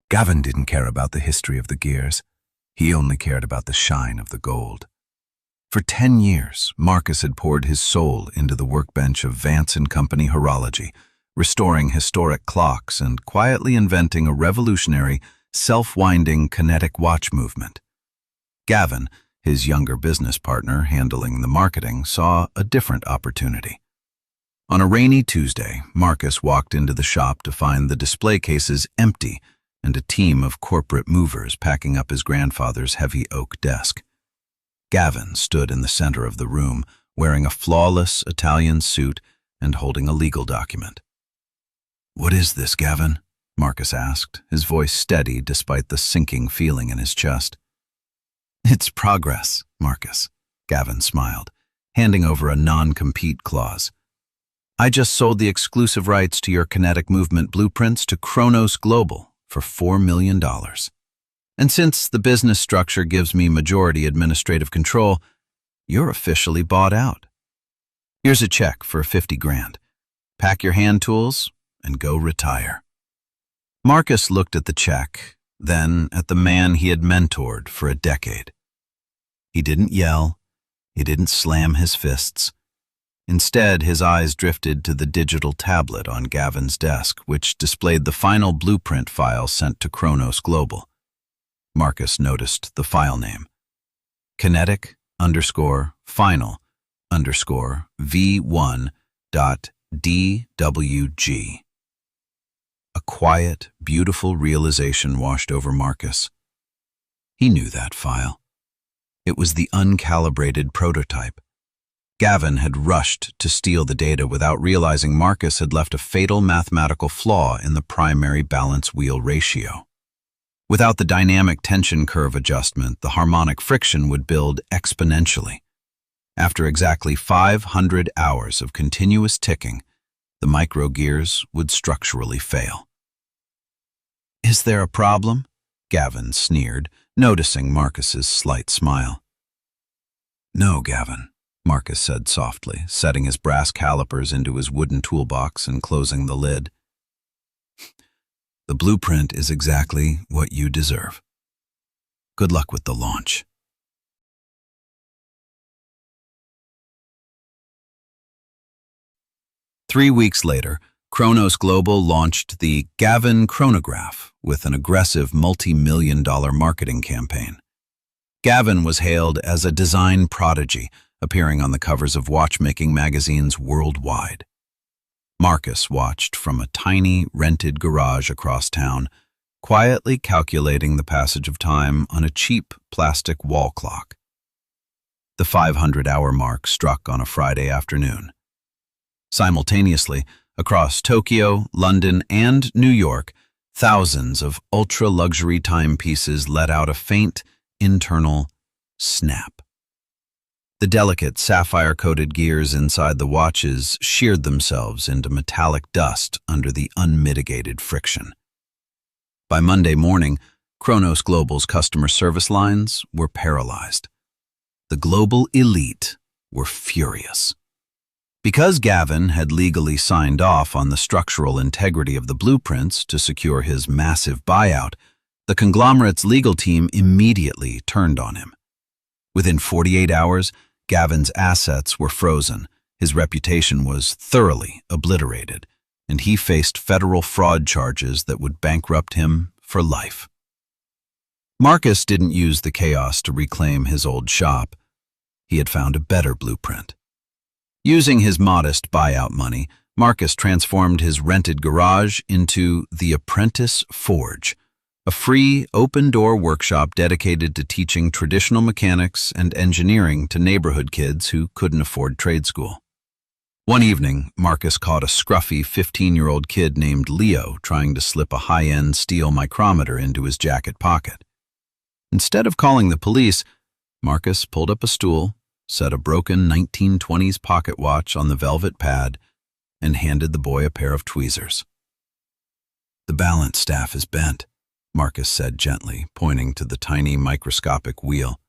Gavin didn't care about the history of the gears. He only cared about the shine of the gold. For 10 years, Marcus had poured his soul into the workbench of Vance & Company horology, restoring historic clocks and quietly inventing a revolutionary, self-winding kinetic watch movement. Gavin, his younger business partner handling the marketing, saw a different opportunity. On a rainy Tuesday, Marcus walked into the shop to find the display cases empty and a team of corporate movers packing up his grandfather's heavy oak desk. Gavin stood in the center of the room, wearing a flawless Italian suit and holding a legal document. "What is this, Gavin?" Marcus asked, his voice steady despite the sinking feeling in his chest. "It's progress, Marcus," Gavin smiled, handing over a non-compete clause. "I just sold the exclusive rights to your kinetic movement blueprints to Kronos Global for $4 million. And since the business structure gives me majority administrative control, you're officially bought out. Here's a check for 50 grand. Pack your hand tools and go retire." Marcus looked at the check, then at the man he had mentored for a decade. He didn't yell. He didn't slam his fists. Instead, his eyes drifted to the digital tablet on Gavin's desk, which displayed the final blueprint file sent to Kronos Global. Marcus noticed the file name: kinetic_final_v1.dwg. A quiet, beautiful realization washed over Marcus. He knew that file. It was the uncalibrated prototype. Gavin had rushed to steal the data without realizing Marcus had left a fatal mathematical flaw in the primary balance wheel ratio. Without the dynamic tension curve adjustment, the harmonic friction would build exponentially. After exactly 500 hours of continuous ticking, the microgears would structurally fail. "Is there a problem?" Gavin sneered, noticing Marcus's slight smile. "No, Gavin," Marcus said softly, setting his brass calipers into his wooden toolbox and closing the lid. "The blueprint is exactly what you deserve. Good luck with the launch." Three weeks later, Kronos Global launched the Gavin Chronograph with an aggressive multi-million-dollar marketing campaign. Gavin was hailed as a design prodigy, appearing on the covers of watchmaking magazines worldwide. Marcus watched from a tiny, rented garage across town, quietly calculating the passage of time on a cheap plastic wall clock. The 500-hour mark struck on a Friday afternoon. Simultaneously, across Tokyo, London, and New York, thousands of ultra-luxury timepieces let out a faint, internal snap. The delicate sapphire-coated gears inside the watches sheared themselves into metallic dust under the unmitigated friction. By Monday morning, Kronos Global's customer service lines were paralyzed. The global elite were furious. Because Gavin had legally signed off on the structural integrity of the blueprints to secure his massive buyout, the conglomerate's legal team immediately turned on him. Within 48 hours, Gavin's assets were frozen, his reputation was thoroughly obliterated, and he faced federal fraud charges that would bankrupt him for life. Marcus didn't use the chaos to reclaim his old shop. He had found a better blueprint. Using his modest buyout money, Marcus transformed his rented garage into the Apprentice Forge, a free, open-door workshop dedicated to teaching traditional mechanics and engineering to neighborhood kids who couldn't afford trade school. One evening, Marcus caught a scruffy 15-year-old kid named Leo trying to slip a high-end steel micrometer into his jacket pocket. Instead of calling the police, Marcus pulled up a stool, set a broken 1920s pocket watch on the velvet pad, and handed the boy a pair of tweezers. "The balance staff is bent," Marcus said gently, pointing to the tiny microscopic wheel.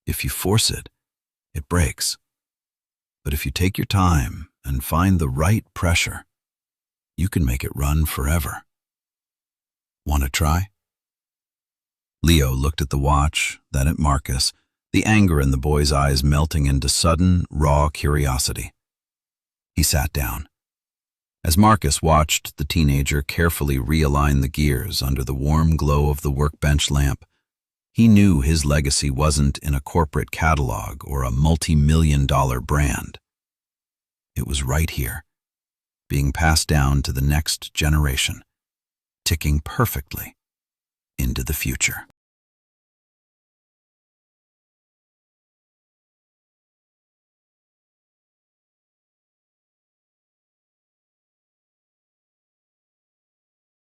"If you force it, it breaks. But if you take your time and find the right pressure, you can make it run forever." Want to try? Leo looked at the watch, then at Marcus, the anger in the boy's eyes melting into sudden, raw curiosity. He sat down. As Marcus watched the teenager carefully realign the gears under the warm glow of the workbench lamp, he knew his legacy wasn't in a corporate catalog or a multi-million-dollar brand. It was right here, being passed down to the next generation, ticking perfectly into the future.